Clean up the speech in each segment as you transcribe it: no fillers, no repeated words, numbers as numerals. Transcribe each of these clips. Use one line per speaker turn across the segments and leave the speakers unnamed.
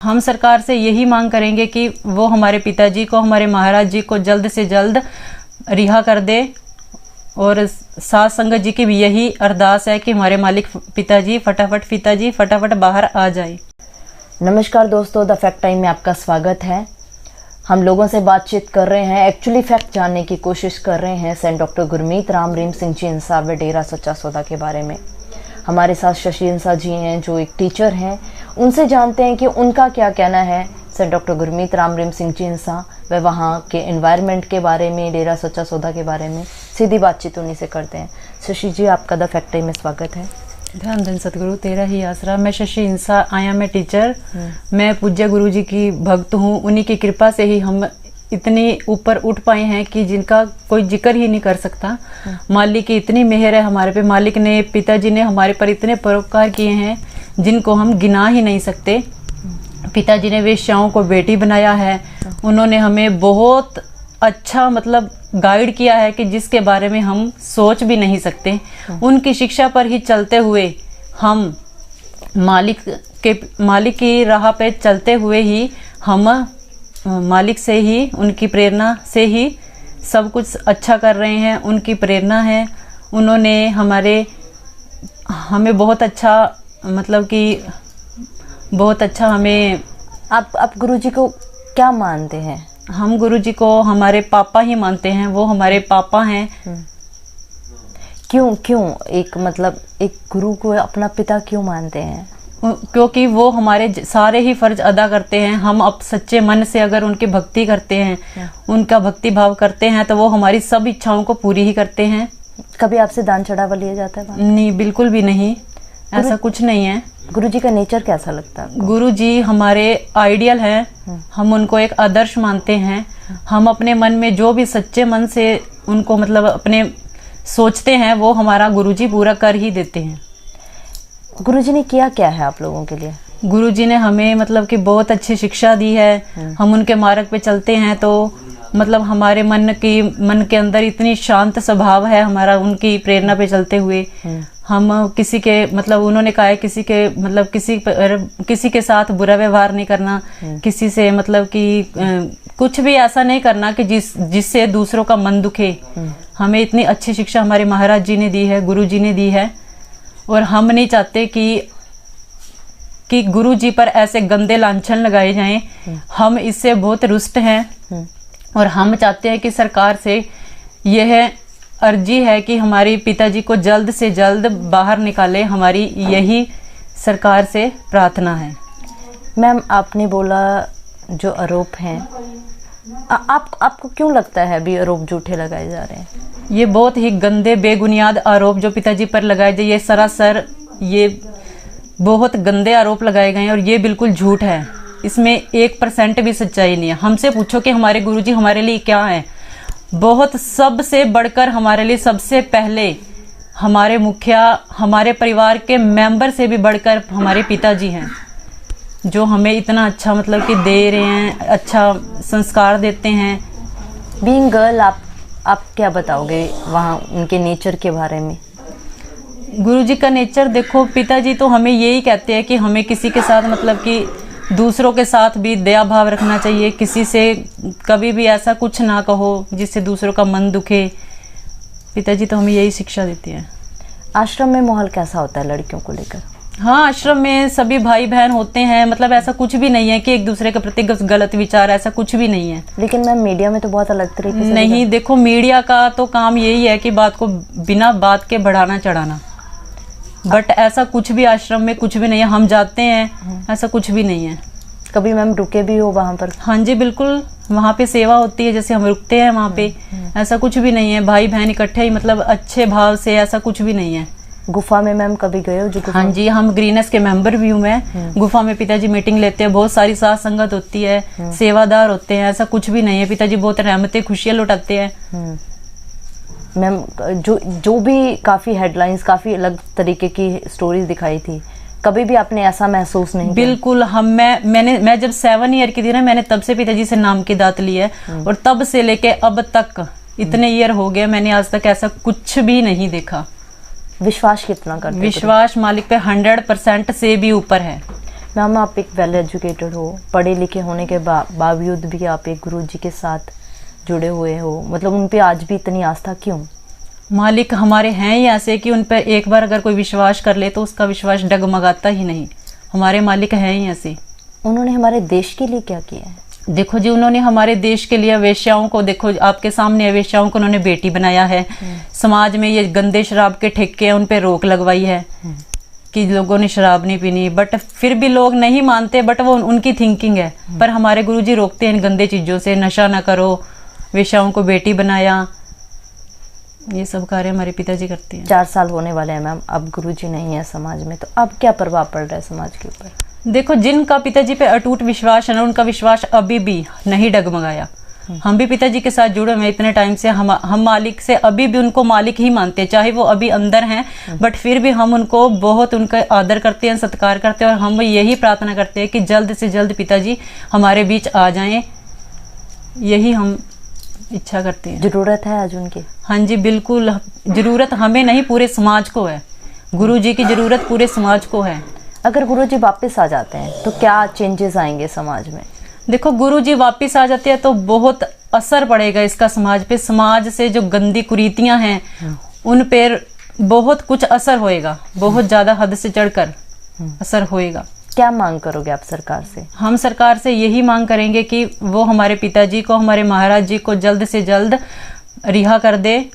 हम सरकार से यही मांग करेंगे कि वो हमारे पिताजी को, हमारे महाराज जी को जल्द से जल्द रिहा कर दे। और साध संगत जी की भी यही अरदास है कि हमारे मालिक पिताजी फटाफट बाहर आ जाए।
नमस्कार दोस्तों, द फैक्ट टाइम में आपका स्वागत है। हम लोगों से बातचीत कर रहे हैं, एक्चुअली फैक्ट जानने की कोशिश कर रहे हैं सेंट डॉक्टर गुरमीत राम रहीम सिंह जी इंसा व डेरा सच्चा सौदा के बारे में। हमारे साथ शशि इंसा जी हैं जो एक टीचर हैं, उनसे जानते हैं कि उनका क्या कहना है सेंट डॉक्टर गुरमीत राम रहीम सिंह जी इंसा व वहाँ के एनवायरनमेंट के बारे में, डेरा सच्चा सौदा के बारे में। सीधी बातचीत उन्हीं से करते हैं। शशि जी, आपका द फैक्ट टाइम में स्वागत है।
ध्यान धन सतगुरु तेरा ही आसरा। मैं शशि इंसा, आया मैं टीचर। मैं पूज्य गुरु जी की भक्त हूँ। उन्हीं की कृपा से ही हम इतनी ऊपर उठ पाए हैं कि जिनका कोई जिक्र ही नहीं कर सकता। मालिक की इतनी मेहर है हमारे पे। मालिक ने, पिताजी ने हमारे पर इतने परोपकार किए हैं जिनको हम गिना ही नहीं सकते। पिताजी ने वेश्याओं को बेटी बनाया है। उन्होंने हमें बहुत अच्छा मतलब गाइड किया है कि जिसके बारे में हम सोच भी नहीं सकते। उनकी शिक्षा पर ही चलते हुए हम मालिक की राह पे चलते हुए ही हम मालिक से ही, उनकी प्रेरणा से ही सब कुछ अच्छा कर रहे हैं। उनकी प्रेरणा है। उन्होंने हमें बहुत अच्छा मतलब कि बहुत अच्छा हमें।
आप गुरुजी को क्या मानते हैं?
हम गुरुजी को हमारे पापा ही मानते हैं। वो हमारे पापा हैं।
क्यों एक गुरु को अपना पिता क्यों मानते हैं?
क्योंकि वो हमारे सारे ही फर्ज अदा करते हैं। हम अब सच्चे मन से अगर उनकी भक्ति करते हैं, उनका भक्ति भाव करते हैं, तो वो हमारी सब इच्छाओं को पूरी ही करते हैं।
कभी आपसे दान चढ़ावा लिया जाता है?
नहीं, बिल्कुल भी नहीं, ऐसा कुछ नहीं है।
गुरुजी का नेचर कैसा लगता है?
गुरुजी हमारे आइडियल हैं। हम उनको एक आदर्श मानते हैं। हम अपने मन में जो भी सच्चे मन से उनको मतलब अपने सोचते हैं, वो हमारा गुरुजी पूरा कर ही देते हैं।
गुरुजी ने किया क्या है आप लोगों के लिए?
गुरुजी ने हमें मतलब कि बहुत अच्छी शिक्षा दी है। हम उनके मार्ग पे चलते हैं तो मतलब हमारे मन के अंदर इतनी शांत स्वभाव है हमारा, उनकी प्रेरणा पे चलते हुए। हम किसी के मतलब उन्होंने कहा है किसी के साथ बुरा व्यवहार नहीं करना, किसी से मतलब कि कुछ भी ऐसा नहीं करना कि जिससे दूसरों का मन दुखे। हमें इतनी अच्छी शिक्षा हमारे महाराज जी ने दी है, गुरु जी ने दी है। और हम नहीं चाहते कि गुरु जी पर ऐसे गंदे लांछन लगाए जाएं। हम इससे बहुत रुष्ट हैं और हम चाहते हैं कि सरकार से यह अर्जी है कि हमारे पिताजी को जल्द से जल्द बाहर निकाले। हमारी यही सरकार से प्रार्थना है।
मैम, आपने बोला जो आरोप हैं, आपको क्यों लगता है अभी आरोप झूठे लगाए जा रहे हैं?
ये बहुत ही गंदे बेबुनियाद आरोप जो पिताजी पर लगाए गए, ये सरासर ये बहुत गंदे आरोप लगाए गए हैं और ये बिल्कुल झूठ है। इसमें 1% भी सच्चाई नहीं है। हमसे पूछो कि हमारे गुरुजी हमारे लिए क्या है। बहुत सबसे बढ़कर हमारे लिए सबसे पहले हमारे मुखिया, हमारे परिवार के मेंबर से भी बढ़कर हमारे पिताजी हैं, जो हमें इतना अच्छा मतलब कि दे रहे हैं, अच्छा संस्कार देते हैं।
बीइंग गर्ल, आप क्या बताओगे वहाँ उनके नेचर के बारे में?
गुरुजी का नेचर देखो, पिताजी तो हमें यही कहते हैं कि हमें किसी के साथ मतलब कि दूसरों के साथ भी दया भाव रखना चाहिए। किसी से कभी भी ऐसा कुछ ना कहो जिससे दूसरों का मन दुखे। पिताजी तो हमें यही शिक्षा देती है।
आश्रम में माहौल कैसा होता है लड़कियों को लेकर?
हाँ, आश्रम में सभी भाई बहन होते हैं। मतलब ऐसा कुछ भी नहीं है कि एक दूसरे के प्रति गलत विचार, ऐसा कुछ भी नहीं है।
लेकिन मैम, मीडिया में तो बहुत अलग तरीके से
नहीं। देखो, मीडिया का तो काम यही है कि बात को बिना बात के बढ़ाना चढ़ाना। बट ऐसा कुछ भी आश्रम में कुछ भी नहीं है। हम जाते हैं, ऐसा कुछ भी नहीं है।
कभी मैम रुके भी हो वहाँ पर?
हाँ जी, बिल्कुल। वहाँ पे सेवा होती है, जैसे हम रुकते हैं वहाँ पे। ऐसा कुछ भी नहीं है। भाई बहन इकट्ठे ही मतलब अच्छे भाव से, ऐसा कुछ भी नहीं है।
गुफा में मैम कभी गए हो? जो
हाँ जी, हम ग्रीनस के मेंबर भी हूँ मैं। गुफा में पिताजी मीटिंग लेते हैं, बहुत सारी साथ संगत होती है, सेवादार होते हैं। ऐसा कुछ भी नहीं है। पिताजी बहुत रहमतें खुशियाँ लुटाते हैं।
मैम, जो भी काफ़ी हेडलाइंस, काफ़ी अलग तरीके की स्टोरीज दिखाई थी, कभी भी आपने ऐसा महसूस नहीं किया?
बिल्कुल। मैं जब 7 ईयर की थी ना, मैंने तब से पिताजी से नाम की दात ली है। और तब से लेके अब तक इतने ईयर हो गए, मैंने आज तक ऐसा कुछ भी नहीं देखा।
विश्वास कितना करते हैं?
विश्वास मालिक पे 100% से भी ऊपर है।
मैम आप एक वेल एजुकेटेड हो, पढ़े लिखे होने के बावजूद भी आप एक गुरु जी के साथ जुड़े हुए हो, मतलब उन पे आज भी इतनी आस्था क्यों?
मालिक हमारे हैं ही ऐसे कि उन पर एक बार अगर कोई विश्वास कर ले तो उसका विश्वास डगमगाता ही नहीं। हमारे मालिक हैं ही ऐसे।
उन्होंने हमारे देश के लिए क्या किया है?
देखो जी, उन्होंने हमारे देश के लिए वेश्याओं को, देखो आपके सामने वेश्याओं को उन्होंने बेटी बनाया है। समाज में ये गंदे शराब के ठेके हैं, उन पे रोक लगवाई है कि लोगों ने शराब नहीं पीनी, बट फिर भी लोग नहीं मानते, बट वो उनकी थिंकिंग है। पर हमारे गुरुजी रोकते हैं इन गंदे चीजों से, नशा ना करो, वेश्याओं को बेटी बनाया, ये सब कार्य हमारे पिताजी करते हैं।
4 साल होने वाले हैं मैम, अब गुरुजी नहीं है समाज में, तो अब क्या प्रभाव पड़ रहा है समाज के ऊपर?
देखो, जिनका पिताजी पे अटूट विश्वास है ना, उनका विश्वास अभी भी नहीं डगमगाया। हम भी पिताजी के साथ जुड़े हुए इतने टाइम से, हम मालिक से अभी भी उनको मालिक ही मानते हैं, चाहे वो अभी अंदर हैं, बट फिर भी हम उनको बहुत उनका आदर करते हैं, सत्कार करते हैं, और हम यही प्रार्थना करते हैं कि जल्द से जल्द पिताजी हमारे बीच आ जाएं, यही हम इच्छा करते हैं।
जरूरत है आज उनकी?
हाँ जी, बिल्कुल जरूरत हमें नहीं, पूरे समाज को है। गुरु जी की जरूरत पूरे समाज को है।
अगर गुरुजी वापस आ जाते हैं तो क्या चेंजेस आएंगे समाज में?
देखो, गुरु जी वापिस आ जाते हैं तो बहुत असर पड़ेगा इसका समाज पे। समाज से जो गंदी कुरीतियां हैं उन पर बहुत कुछ असर होएगा, बहुत ज्यादा हद से चढ़कर असर होएगा।
क्या मांग करोगे आप सरकार से?
हम सरकार से यही मांग करेंगे कि वो हमारे पिताजी को, हमारे महाराज जी को जल्द से जल्द रिहा कर दे,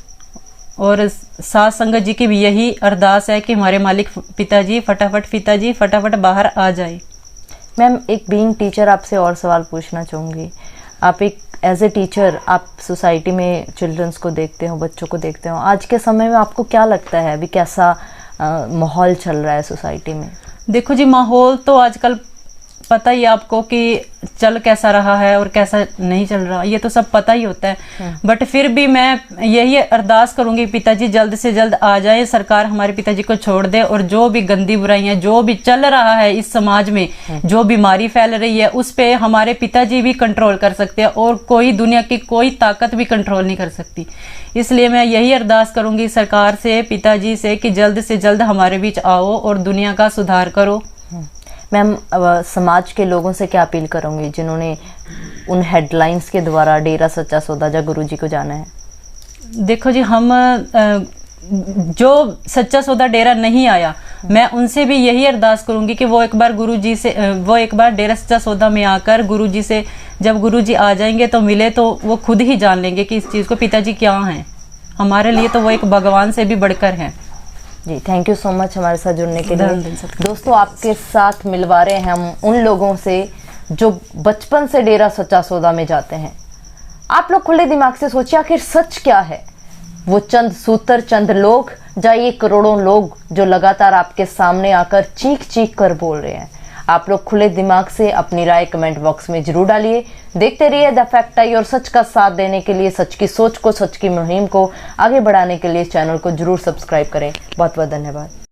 और साथ संगत जी की भी यही अरदास है कि हमारे मालिक पिताजी फटाफट बाहर आ जाए।
मैम एक बीइंग टीचर आपसे और सवाल पूछना चाहूँगी। आप एक एज ए टीचर आप सोसाइटी में चिल्ड्रंस को देखते हो, बच्चों को देखते हो, आज के समय में आपको क्या लगता है अभी कैसा माहौल चल रहा है सोसाइटी में?
देखो जी, माहौल तो आजकल पता ही आपको कि चल कैसा रहा है और कैसा नहीं चल रहा, ये तो सब पता ही होता है। बट फिर भी मैं यही अरदास करूंगी पिताजी जल्द से जल्द आ जाए, सरकार हमारे पिताजी को छोड़ दे, और जो भी गंदी बुराइयां, जो भी चल रहा है इस समाज में, जो बीमारी फैल रही है, उस पे हमारे पिताजी भी कंट्रोल कर सकते हैं, और कोई दुनिया की कोई ताकत भी कंट्रोल नहीं कर सकती। इसलिए मैं यही अरदास करूंगी सरकार से, पिताजी से, कि जल्द से जल्द हमारे बीच आओ और दुनिया का सुधार करो।
मैम समाज के लोगों से क्या अपील करूंगी जिन्होंने उन हेडलाइंस के द्वारा डेरा सच्चा सौदा जा गुरुजी को जाना है?
देखो जी, हम जो सच्चा सौदा डेरा नहीं आया, मैं उनसे भी यही अरदास करूंगी कि वो एक बार गुरुजी से, वो एक बार डेरा सच्चा सौदा में आकर गुरुजी से, जब गुरुजी आ जाएंगे तो मिले, तो वो खुद ही जान लेंगे कि इस चीज को पिताजी क्या हैं। हमारे लिए तो वो एक भगवान से भी बढ़कर हैं।
जी, थैंक यू सो मच हमारे साथ जुड़ने के लिए। दोस्तों, आपके साथ मिलवा रहे हैं हम उन लोगों से जो बचपन से डेरा सच्चा सौदा में जाते हैं। आप लोग खुले दिमाग से सोचिए, आखिर सच क्या है? वो चंद सूत्र, चंद लोग, या ये करोड़ों लोग जो लगातार आपके सामने आकर चीख चीख कर बोल रहे हैं? आप लोग खुले दिमाग से अपनी राय कमेंट बॉक्स में जरूर डालिए। देखते रहिए द फैक्ट आई, और सच का साथ देने के लिए, सच की सोच को, सच की मुहिम को आगे बढ़ाने के लिए चैनल को जरूर सब्सक्राइब करें। बहुत बहुत धन्यवाद।